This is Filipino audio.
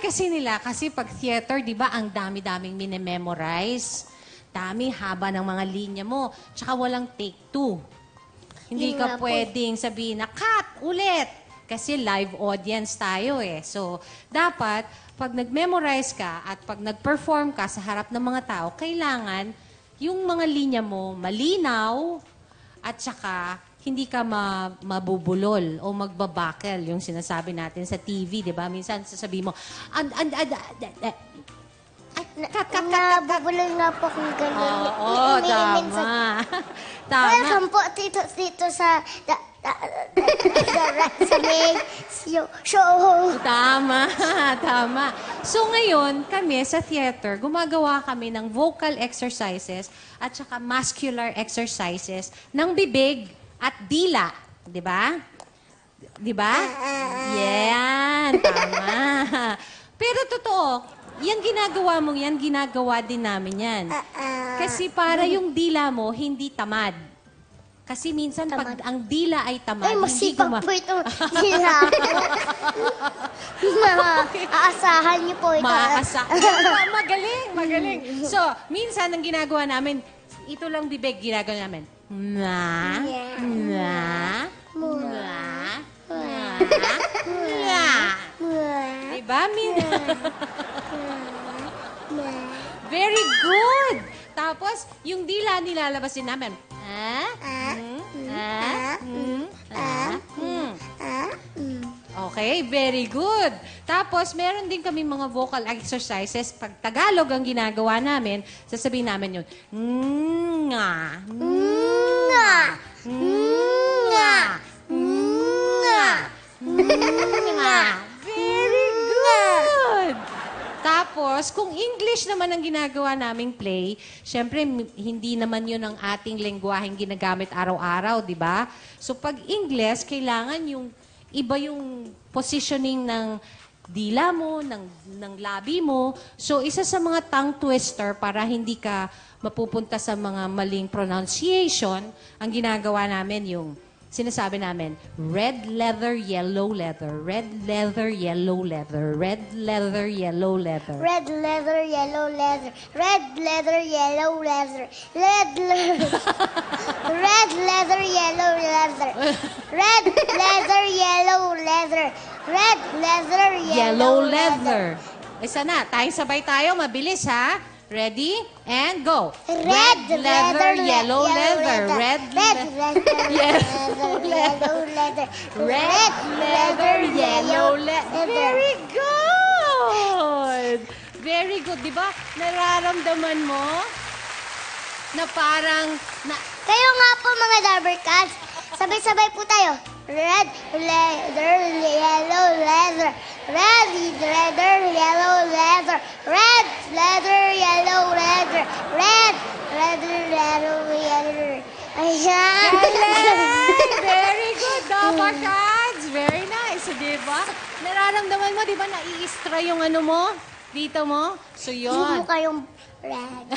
kasi nila, kasi pag theater, di ba, ang dami-daming minememorize. Dami, haba ng mga linya mo. Tsaka walang take two. Hindi Yun ka nga po. pwedeng sabihin na, cut! Ulit! Kasi live audience tayo eh. So, dapat, pag nag-memorize ka at pag nag-perform ka sa harap ng mga tao, kailangan yung mga linya mo malinaw at saka hindi ka mabubulol o magbabakel, yung sinasabi natin sa TV, di ba? Minsan sasabihin mo, Nabubulol nga po kung gano'n. Oo, tama. Tama. Welcome po dito sa main show. Tama, tama. So ngayon, kami sa theater, gumagawa kami ng vocal exercises at saka muscular exercises ng bibig at dila. Di ba? Di ba? Yan, tama. Pero totoo, yan ginagawa mo yan, ginagawa din namin yan. Kasi para yung dila mo, hindi tamad. Kasi minsan, pag ang dila ay tamad, Ay, hindi masipag po ito. Aasahan niyo po ito. Magaling, magaling. So, minsan, ang ginagawa namin, ito lang bibig, ginagawa namin. Na, na, na, na. Diba? Very good. Tapos, yung dila nilalabas din namin. Okay, very good. Tapos, meron din kami mga vocal exercises. Pag Tagalog ang ginagawa namin, sasabihin namin yun. Nga. Nga. Nga. Nga. Nga. Very good. Tapos, kung English naman ang ginagawa naming play, syempre, hindi naman yun ang ating lengguwaheng ginagamit araw-araw, di ba? So, pag English, kailangan yung iba yung positioning ng dila mo, ng labi mo. So, isa sa mga tongue twister para hindi ka mapupunta sa mga maling pronunciation, ang ginagawa namin yung sinasabi namin, red leather, yellow leather. Red leather, yellow leather. Red leather, yellow leather. Red leather, yellow leather. Red leather, yellow leather. Red leather. Red leather, yellow leather. Red leather, yellow leather. Red leather, Yellow leather. Isa na, tayong sabay tayo, mabilis ha. Ready? And go. Red leather, yellow leather. Red leather, yellow leather. Red leather, yellow leather. Very good! Very good. Di ba? Nararamdaman mo na parang... Kayo nga po mga Dabber Cats. Sabay-sabay po tayo. Red leather, yellow leather. Red leather, yellow leather. Red leather, yellow leather. Red leather, yellow leather. Ayan. Very good, Dabber Cats. Very nice. Di ba? Nararamdaman mo, di ba, nai-extra yung ano mo? Dito mo? So, yun. Hindi mo kayong red.